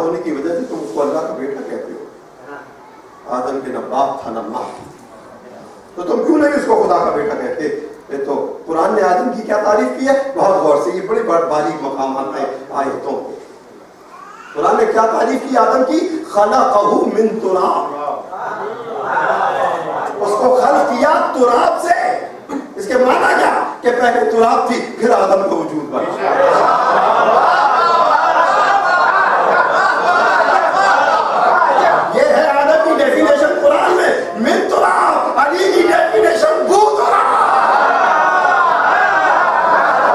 ہونے کی وجہ سے تم اس کو اللہ کا بیٹا کہتے ہو. آدم کے نہ باپ تھا نہ ماں, تو تم کیوں نہیں اس کو خدا کا بیٹا کہتے؟ یہ تو قرآن نے آدم کی کیا تعریف کی ہے, بہت غور سے, یہ بڑی باریک مقامات ہیں آیتوں کے. قرآن نے کیا تعریف کی آدم کی؟ خلقہ من تراب, اس کو خلق کیا تراب سے. اس کے معنی کیا کہ پہلے تراب تھی پھر آدم کا وجود بنا. یہ ہے آدم کی ڈیفینیشن قرآن میں, من تراب. علی کی ڈیفینیشن بو تراب,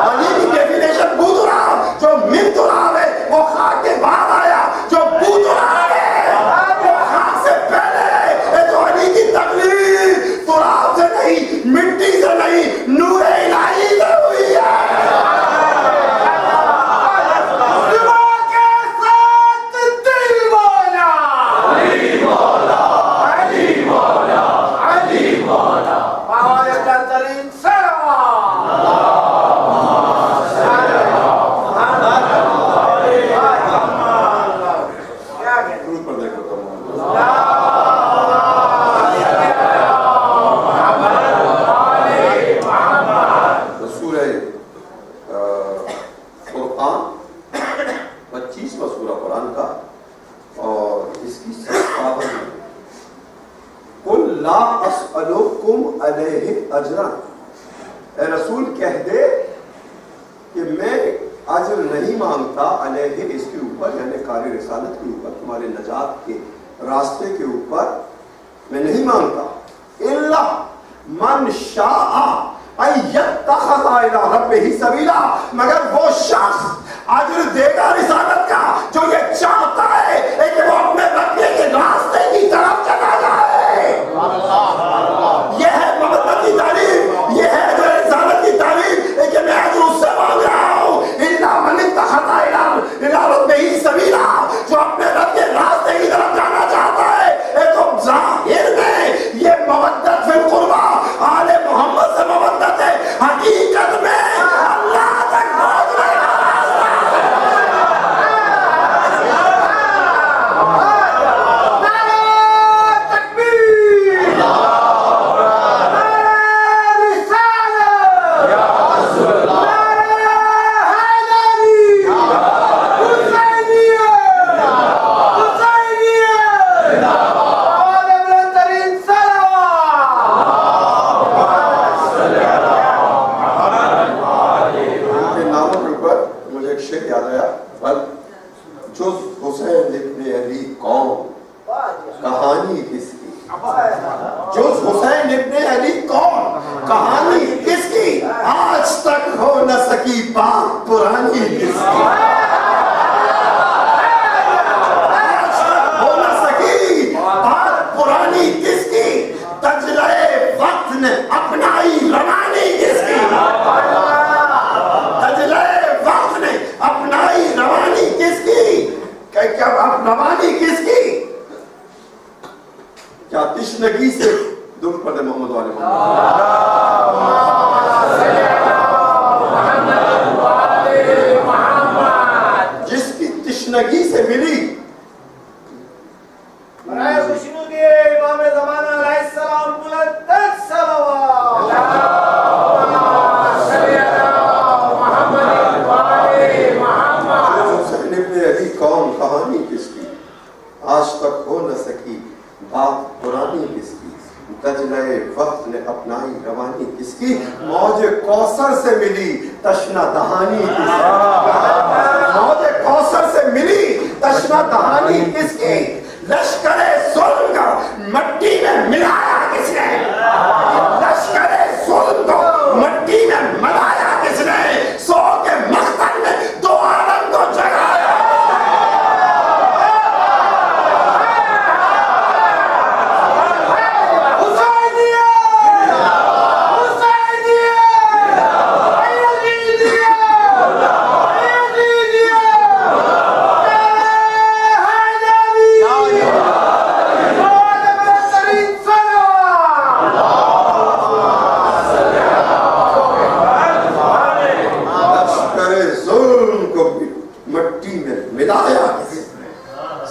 علی کی ڈیفینیشن بو تراب. جو من تراب ہے وہ خاک کے بعد آیا, جو بو تراب ہے وہ خاک سے پہلے ہے. تو علی کی تکلیف تراب سے نہیں, مٹی سے نہیں, نور الہی سے ہوئی ہے. اے رسول کہہ دے کہ میں اجر نہیں مانگتا علیہ اس کے اوپر, یعنی کار رسالت کے اوپر, تمہارے نجات کے راستے کے اوپر میں نہیں مانگتا. الا من شاء ان یتخذ الی ربہ سبیلا, مگر وہ شخص اجر دے گا رسالت کا جو یہ چاہتا ہے کہ وہ اپنے رب کے راستے کی طرف چلا جائے. یہ ہے محبت کی تعلیم, یہ ہے جو رسالت کی تعلیم ہے کہ میں اجر اس سے مانگ رہا ہوں. الا من اتخذ الی ربہ سبیلا, جو اپنے رب کے راستے کی طرف جانا چاہتا ہے. تو ظاہر میں یہ مودت فی القربہ آل محمد سے مودت ہے, حقیقت میں اللہ تک پہنچنے کا تشنگی سے دور پڑے محمد والے محمد, جس کی تشنگی سے ملی برائے خوشنو دیے امام زمانہ علیہ السلام بلند صلوات صلی اللہ محمد والے محمد. حسین ابن علی کون, کہانی کس کی, آج تک ہو نہ سکی بات پرانی کس کی, دجلے وقت نے اپنائی روانی کس کی, موج کوثر سے ملی تشنا دہانی کس کی, موج کوثر سے ملی تشنا دہانی کس کی, لشکر ظلم کو مٹی میں ملایا کس نے, لشکر ظلم کو مٹی میں ملایا کس نے, سو کے مقتل میں دو عالم کو جگایا.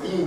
3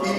3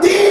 3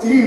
3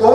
2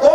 2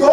2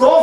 2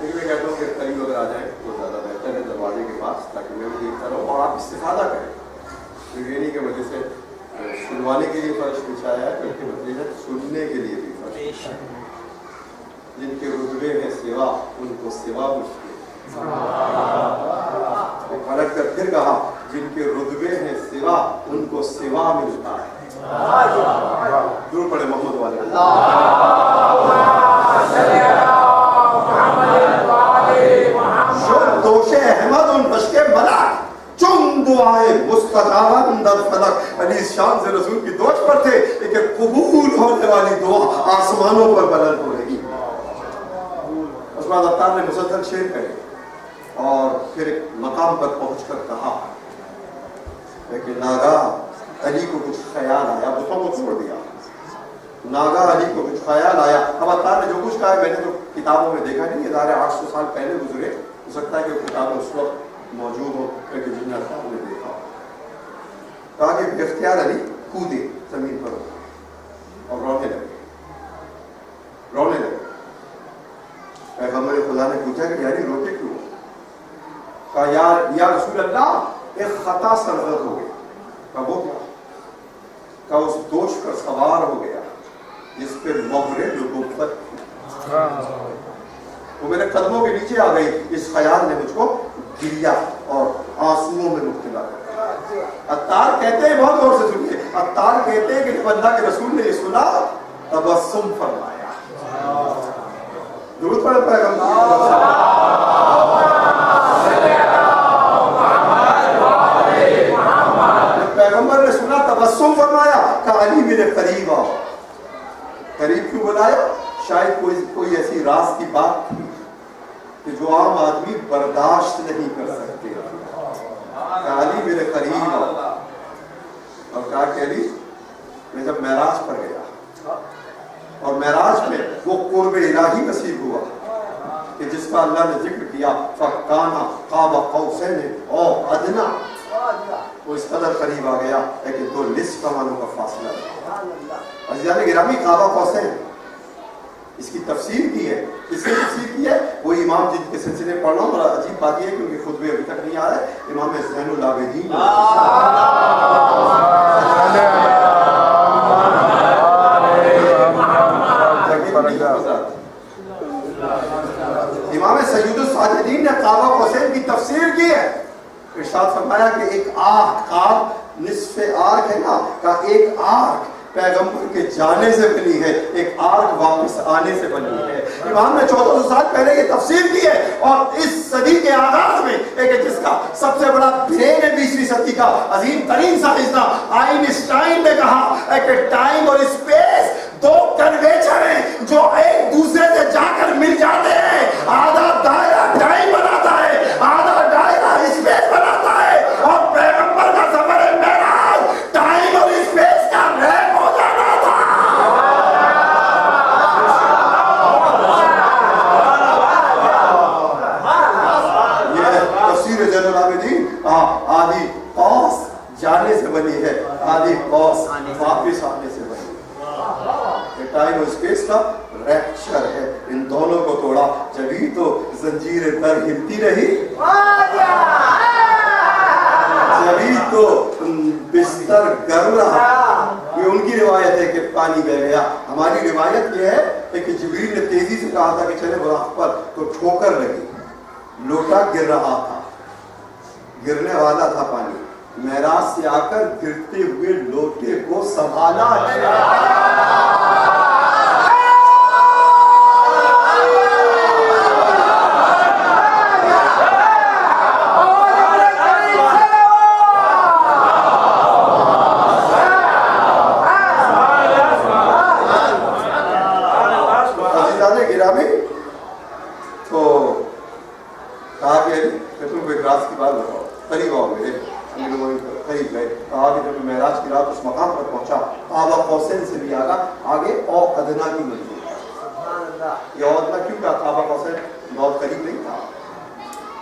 لیکن میں کہتا ہوں کہ قریب اگر آ جائیں تو زیادہ بہتر ہے دروازے کے پاس، تاکہ میں بھی دیکھتا رہوں اور آپ استفادہ کریں. یہ نہیں کہ مجھے سے سنوانے کے لیے فرش بچھایا ہے، بلکہ مجھے سننے کے لیے بھی فرش. جن کے رتبے میں سوا ان کو سوا مشکل. پلٹ کر پھر کہا جن کے رتبے ہیں سوا ان کو سوا ملتا ہے. ضرور پڑھے محمد والے. شد دوش احمد ان بشک ملک چون دعائے مستجابت در فلک. علی شان سے رسول کی دوش پر تھے کہ قبول ہونے والی دعا آسمانوں پر بلند ہو رہی. اس بعد عطار نے مسلسل شعر کہے اور پھر ایک مقام پر پہنچ کر کہا لیکن ناگاہ علی کو کچھ خیال آیا. بتوں کو چھوڑ دیا. ناگاہ علی کو کچھ خیال آیا. اب عطار نے جو کچھ کہا ہے میں نے تو کتابوں میں دیکھا نہیں. 1800 سال پہلے گزرے. ہو سکتا ہے کہ وہ کتابیں اس وقت موجود ہو کہ جن عطار نے دیکھا. کہا کہ بے اختیار علی کودے زمین پر اور رونے لگے. پیغمبر خدا نے پوچھا کہ یعنی روتے کیوں؟ کہا یا رسول اللہ ایک خطا سرزد ہو گئی. کہا وہ کیا؟ کہا اس دوش پر سوار ہو گیا جس پہ مہر نبوت تھی. وہ میرے قدموں کے نیچے آ گئی. اس خیال نے مجھ کو گریا اور آنسوؤں میں مبتلا کر. عطار کہتے ہیں بہت غور سے سنیے. عطار کہتے ہیں کہ جب اللہ کے رسول نے یہ سنا تبسم فرمایا. ضرورت پڑے پیغمبر نے سنا تبسم فرمایا کہ علی میرے قریب آؤ. قریب کیوں بلایا؟ شاید کوئی ایسی راز کی بات تھی کہ جو عام آدمی برداشت نہیں کر سکتے. کہ علی میرے قریب آؤ. اور کہا کہ علی میں جب معراج پر گیا اور معراج میں وہ قرب الہی نصیب ہوا کہ جس کا اللہ نے ذکر کیا فَكَانَ قَابَ قَوْسَيْنِ أَوْ أَدْنَىٰ. وہ اس قدر قریب آ گیا کہ 2 نصف کمانوں کا فاصلہ ہے. عزیزان گرامی قابہ قوسین اس کی تفسیر کی ہے. اس کی تفسیر کی ہے وہ امام جن کے سلسلے پڑھ رہا ہوں. اور عجیب بات یہ ہے کہ ان کے خطبے ابھی تک نہیں آ رہے. امام زین العابدین امام سید الساجدین نے قابہ قوسین کی تفسیر کی ہے. ارشاد فرمایا کہ ایک آرک قاب نصف آرک ہے نا کا ایک آرک پیغمبر کے جانے سے بنی ہے, ایک آرک واپس آنے سے بنی ہے. امام نے 1400 سال پہلے یہ تفسیر کی ہے. اور اس صدی کے آغاز میں ایک جس کا سب سے بڑا برین ہے 20ویں صدی کا عظیم ترین سائنسداں آئنسٹائن نے کہا کہ ٹائم اور اسپیس 2 کنویچر ہیں جو ایک دوسرے سے جا کر مل جاتے ہیں. آدھا دائرہ ٹائم بناتا ہے, آدھا دائرہ اسپیس بناتا ہے. اور پیغمبر کا سفر معراج ٹائم اور اسپیس کا ریپ ہو جانا تھا. یہ تفسیر زین العابدین. آدھی قوس جانے سے بنی ہے, آدھی قوس واپس آنے سے بنی ہے. ٹائم اور اسپیس کا ریپچر ہے. ان دونوں کو توڑا جبھی تو زنجیر در ہلتی رہی, جبھی تو بستر گرم رہا. یہ ان کی روایت ہے کہ پانی بہ گیا. ہماری روایت یہ ہے کہ جبریل نے تیزی سے کہا تھا کہ چلے براق پر, تو ٹھوکر لگی, لوٹا گر رہا تھا, گرنے والا تھا پانی. معراج سے آ کر گرتے ہوئے لوٹے کو سنبھالا.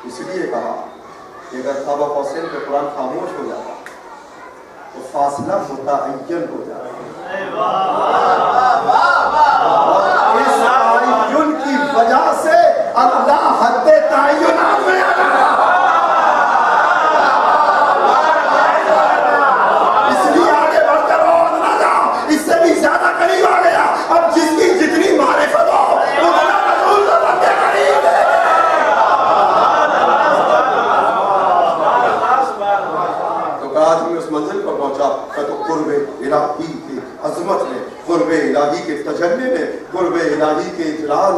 اس لیے کہا کہ اگر قابہ قوسین پہ قرآن خاموش ہو جاتا تو فاصلہ متعین ہو جاتا. اور اس تعین کی وجہ سے اللہ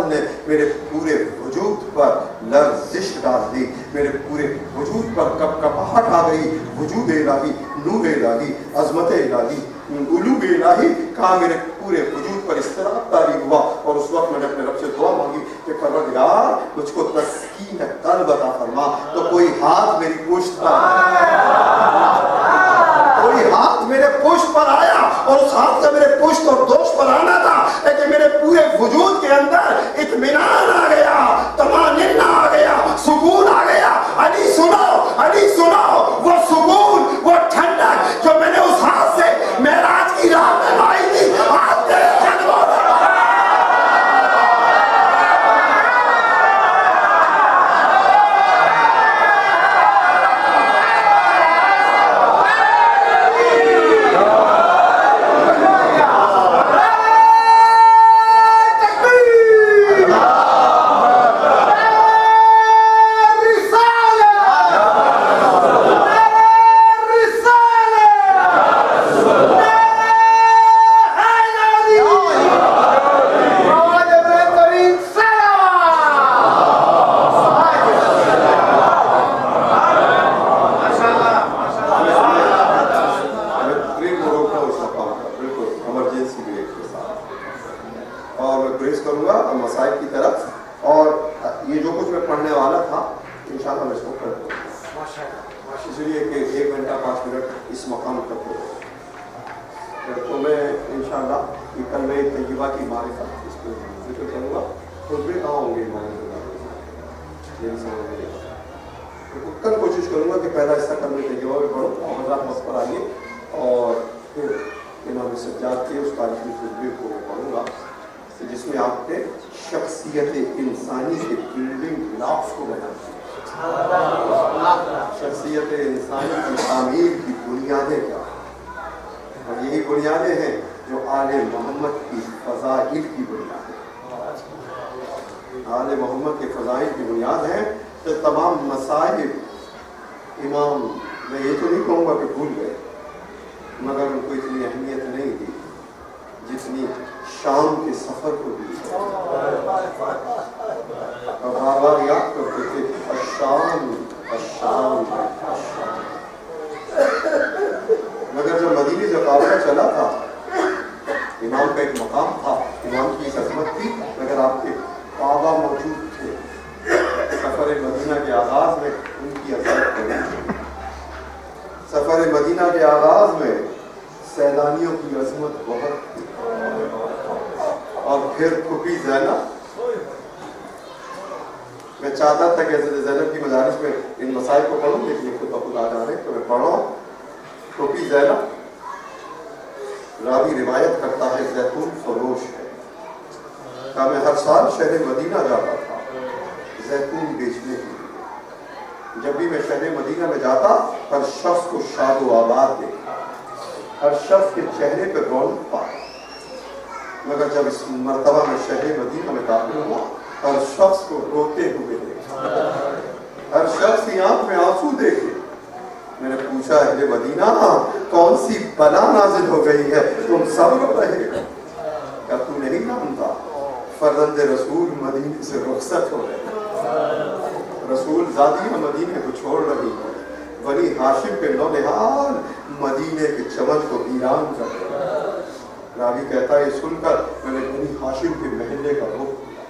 نے میرے پورے وجود پر لرزش ڈال دی، میرے پورے وجود پر کپکپاہٹ آ گئی. وجود الہی، نور الہی، عظمت الہی، علو الہی کا میرے پورے وجود پر اضطراب طاری ہوا. اور اس وقت میں نے اپنے رب سے دعا مانگی کہ پروردگار مجھ کو تسکین قلب عطا فرما. تو کوئی ہاتھ میری پشت پر، کوئی ہاتھ میرے پشت پر آیا، اور اس ہاتھ سے میرے پشت اور دوش پر آنا تھا لیکن میرے پورے وجود کے اندر اطمینان آ گیا، طمانینہ آ گیا، سکون آ گیا. علی سنو، علی سنو، وہ سکون، وہ ٹھنڈک جو میں نے اس ہاتھ سے معراج کی رات میں پائی تھی، آج تیرے قدموں میں شخصیت انسانی کی تعمیر کی بنیادیں کیا ہیں، اور یہی بنیادیں ہیں جو آل محمد کی فضائل کی بنیاد ہیں. آل محمد کے فضائل کی بنیاد ہیں. تو تمام مسائل امام، میں یہ تو نہیں کہوں گا کہ بھول گئے، مگر ان کو اتنی اہمیت نہیں دی جتنی شام کے سفر کو دی. اور بار بار یاد کرتے تھے الشام الشام الشام. مگر جب مدینے سے قافلہ چلا تھا، امام کا ایک مقام تھا، امام کی ایک عظمت تھی، مگر آپ کے بابا موجود تھے. سفر مدینہ کے آغاز میں ان کی عظمت بنی. سفر مدینہ کے آغاز میں سیلانیوں کی عظمت بہت تھی. اور پھر پھوپھی زینب، میں چاہتا تھا کہ حضرت زینب کی مدارس میں ان مسائل کو پڑھوں، لیکن یہ خود بخود آ جا رہے ہیں تو میں پڑھوں. پھوپھی زینب، راوی روایت کرتا ہے زیتون فروش ہے، کہ میں ہر سال شہر مدینہ جاتا تھا زیتون بیچنے کے لیے. جب بھی میں شہر مدینہ میں جاتا ہر شخص کو شاد و آباد دیکھا، ہر شخص کے چہرے پہ رونق پایا. مگر جب اس مرتبہ میں شہر مدینہ میں داخل ہوا، ہر شخص کو روتے ہوئے دیکھا، ہر شخص کی آنکھ میں آنسو دیکھے. میں نے پوچھا اہل مدینہ کون سی بلا نازل ہو گئی ہے تم سب رو رہے ہو؟ کیا تو نہیں جانتا فرزند رسول مدینے سے رخصت ہو رہے، رسول زادیاں مدینے کو چھوڑ رہی ہے، بنی ہاشم کے نونہال مدینے کے چمن کو ویران کر رہے. راوی کہتا ہے یہ سن کر میں نے بنی ہاشم کے محلے کا رخ کیا.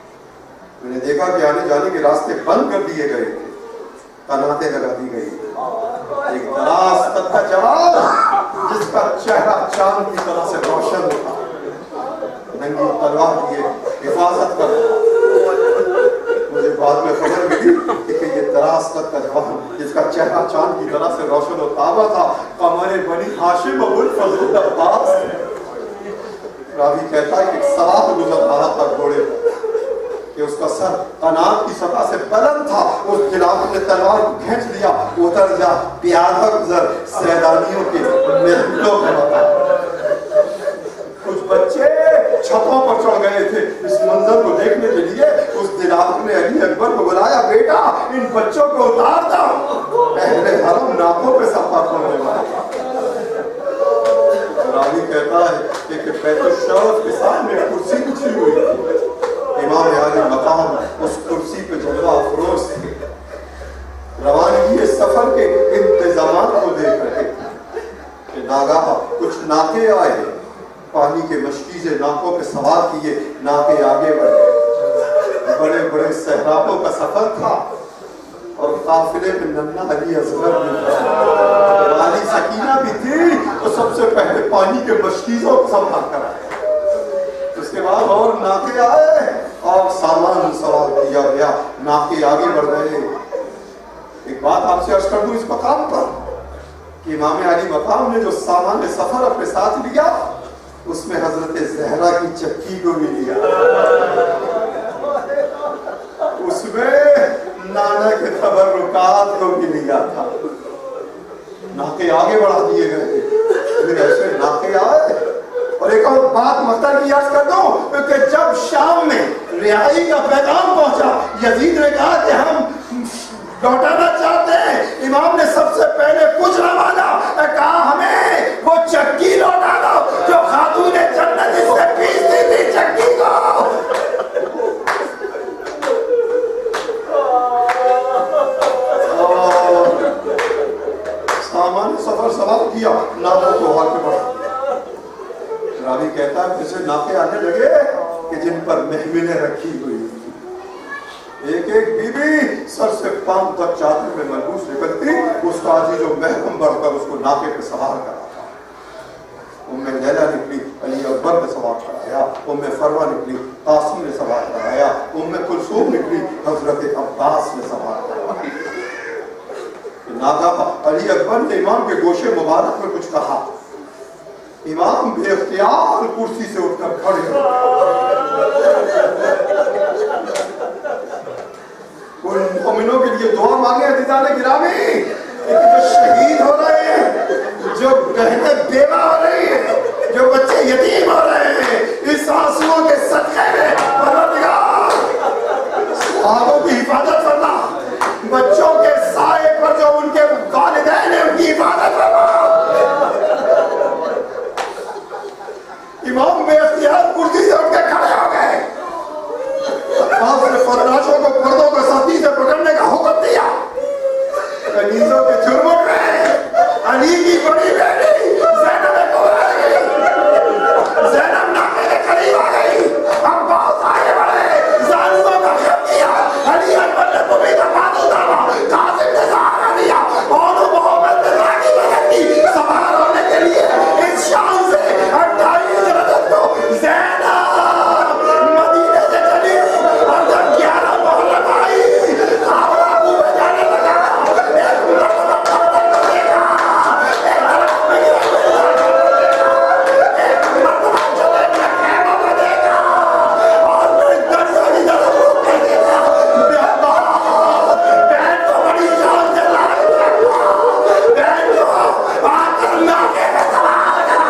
میں نے دیکھا کہ آنے جانے کے راستے بند کر دیے گئے تھے، قناتیں لگا دی گئی. ایک دراز قد کا جوان جس کا چہرہ چاند کی طرح سے روشن تھا، ننگی تلوار کی حفاظت کر. مجھے بعد میں خبر ملی کہ یہ دراز قد کا جوان جس کا چہرہ چاند کی طرح سے روشن و تابہ تھا قمر بنی ہاشم ابو الفضل عباس. راوی کہتا ہے کہ ایک سوار گزر رہا تھا گھوڑے کہ اس کا سر قنات کی سطح سے بلند تھا. اس خلاف نے تلوار کو کھینچ لیا، اتر جا پیادہ گزر سیدانیوں کے محلوں میں بتا. کچھ بچے چھتوں پر چڑھ گئے تھے اس منظر کو دیکھنے کے لیے. اس دلاور نے علی اکبر کو بلایا، بیٹا ان بچوں کو اتار دو، اہل حرم ناکوں پہ سفر کرنے والے. راوی کہتا ہے کہ بیت الشعر کے سامنے کرسی بچھی ہوئی تھی. امام عالم مقام اس کرسی پہ جلوہ افروز تھے، روانگی سفر کے انتظامات کو دیکھ رہے تھے کہ ناگاہ کچھ ناکے آئے، پانی کے مشکیزے ناکوں پہ سوار کیے، ناکے آگے بڑھے، بڑے بڑے صحراؤں کا سفر تھا اور قافلے میں ننھا علی اصغر بھی تھا، والی سکینہ بھی تھی، تو سب سے پہلے پانی کے مشکیزوں کو سنبھال کر آئے، اس کے بعد اور ناکے آئے اور سامان سوار کیا گیا، ناکے آگے بڑھ رہے۔ ایک بات آپ سے عرض کر دوں اس مقام پر کہ امام علی مقام نے جو سامان سفر اپنے ساتھ لیا اس میں حضرت زہرا کی چکی کو بھی لیا، اس میں نانا کے تبرکات کو بھی لیا تھا، ناکے آگے بڑھا دیے گئے، پھر ایسے ناکے آئے۔ اور ایک اور بات مختر کی عرض کر دوں کہ جب شام میں رہائی کا پیغام پہنچا، یزید نے کہا کہ ہم لوٹانا چاہتے ہیں، امام نے سب سے پہلے پوچھنا مانا، کہا ہمیں وہ چکی لوٹا دو جو خاتون جنت اس سے پیستی تھی چکی کو۔ سامان سفر سوار کیا، ناکوں کو آگے بڑھا۔ راوی کہتا ہے جیسے ناکے آنے لگے کہ جن پر محملیں رکھی ہوئی تھی، ایک ایک بی بی سر سے پاؤں تک چادر میں ملبوس نکلتی، اس کا عزیز و محرم بڑھ کر اس کو ناکے پہ سوار کراتا۔ ام لیلہ نکلی، علی اکبر نے سوار کرایا، ام فروہ نکلی، قاسم نے سوار کرایا، ام کلثوم نکلی، حضرت عباس نے سوار کرایا۔ ناگہاں علی اکبر نے امام کے گوشے مبارک میں کچھ کہا، امام بے اختیار کرسی سے اٹھ کر کھڑے ہو، ان مومنوں کے لیے دعا مانگے عزیزان گرامی، جو شہید ہو رہے ہیں، جو بہنیں بیوہ ہو رہی ہیں، جو بچے یتیم ہو رہے ہیں، اس آنسوؤں کے صدقے میں پروردگار صحابوں کی حفاظت فرما، بچوں کے سائے پر جو ان کے والدین ہیں ان کی حفاظت فرما۔ امام بے اختیار کرسی سے اٹھ کے کھڑے ہو گئے، عباس نے فراشوں کو پردوں کو سختی سے پکڑنے کا حکم دیا، کنیزوں کے جھرمٹ میں علی کی بڑی بیٹی زینب کو آ گئی، زینب ناکے کے قریب آ گئی، عباس آگے بڑھے، زانوں کا خم کیا، علی اکبر نے تمہیں دفات اتارا، قاسم نے سہارا دیا، اور محمد نے راگی مدد کی، سوار ہونے کے لیے اس شان سے 28 رجب کو زینب مدینے سے چلی، اور جب 11 محرم آئی آورا ابو میں جانے لگا، ایک مرتبہ پردہ کو دیکھا، ایک طرف میں ایک مرتبہ چلے میں خیمہ کو دیکھا، اور میں دریا کی طرف روک کے دیکھا، بہن کو بڑی جان سے لائے رکھا، بہن کو آ کر ناکے میں سوار کرا۔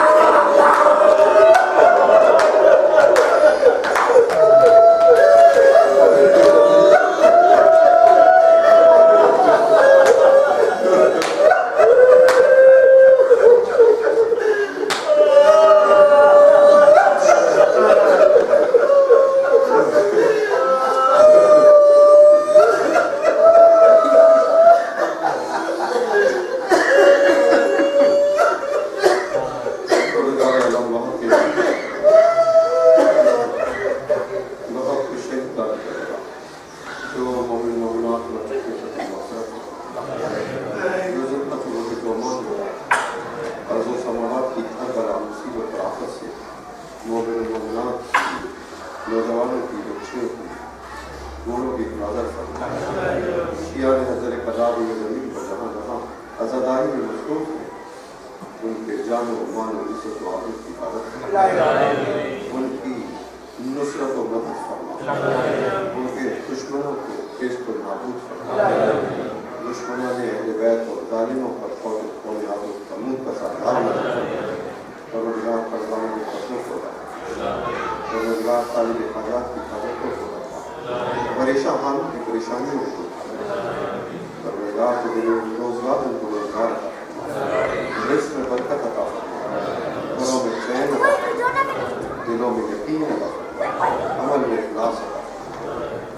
نوجوانوں کی بچیوں کی گھوڑوں کی حفاظت فرما، شیعہ حضر قضاب زمین پر جہاں جہاں عزاداری میں مصروف ہیں ان کے جان و مان و عزت و عافیت کی حفاظت فرما، ان کی نصرت و مدد فرما، ان کے دشمنوں کو کیس کو نابود فرما، دشمنوں نے اہل بیت اور ظالموں پر قوم عاد و ثمود کا سردار بنا، پروردگار قربانوں کے قتلوں کو پروردگار طالب حضرات کی حفاظتوں کو پریشان حالوں کی پریشانیوں کو پروردگار کے دلوں میں روزگار ان کو روزگار رزق میں برکت عطا فرما، گھروں میں چین عطا فرما، دلوں میں یقین عطا فرما، عمل میں اخلاص عطا فرما۔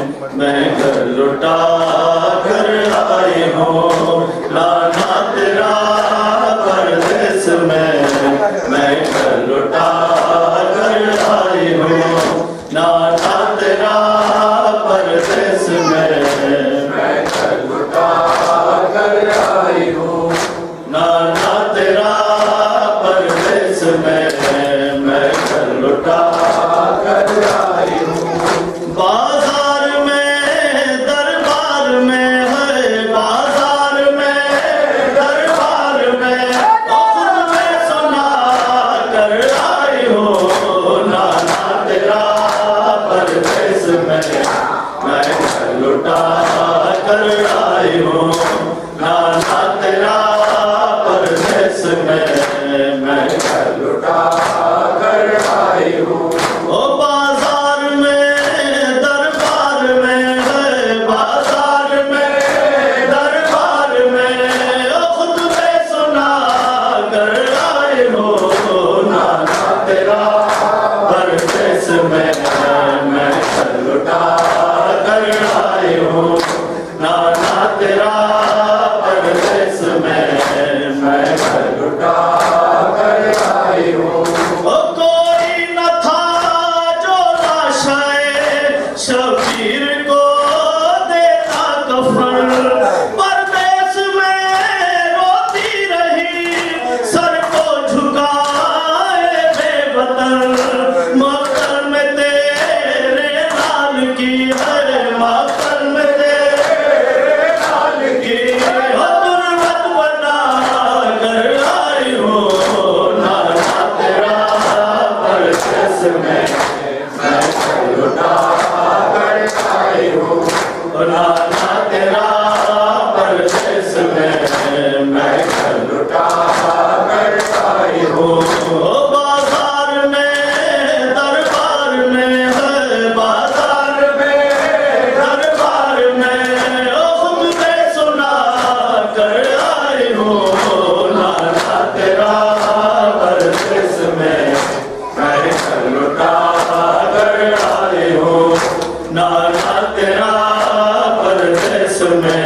میں گھر لوٹا کر آئی ہوں لانا تیرا پردیس میں گھر لوٹا کر آئی ہوں لانا تیرا پردیس میں گھر لوٹا کر آئی ہوں لانا تیرا پردیس میں گھر لوٹا کر آئی ہوں بازار میں دربار میں ہے بازار میں دربار میں خود میں سنا کر آئی ہوں لانا تیرا پردیس میں گھر لوٹا کر آئی ہوں لانا تیرا پردیس میں گھر لوٹا کر آئی ہوں او بازار میں دربار میں ہے بازار میں دربار میں خود میں سنا کر آئے ہو لانا تیرا پردیس میں گھر لوٹا کر آئی ہوں لانا تیرا پردیس میں گھر لوٹا کر آئی ہوں کوئی نہ تھا جو لاشائے شبیر کو دیتا کفن پردیس میں روتی رہی سر کو جھکائے بے وطن مقتل میں تیرے لال کی ہے مقتل میں تیرے لال کی تربت بنا کر آئی ہوں لانا تیرا پردیس میں گھر لوٹا کر آئی ہوں لانا تیرا پردیس میں گھر لوٹا کر آئی ہوں بازار میں دربار میں ہے بازار میں دربار میں خود میں سنا کر آئی ہوں لانا تیرا پردیس میں گھر لوٹا کر آئی ہوں لانا تیرا پردیس میں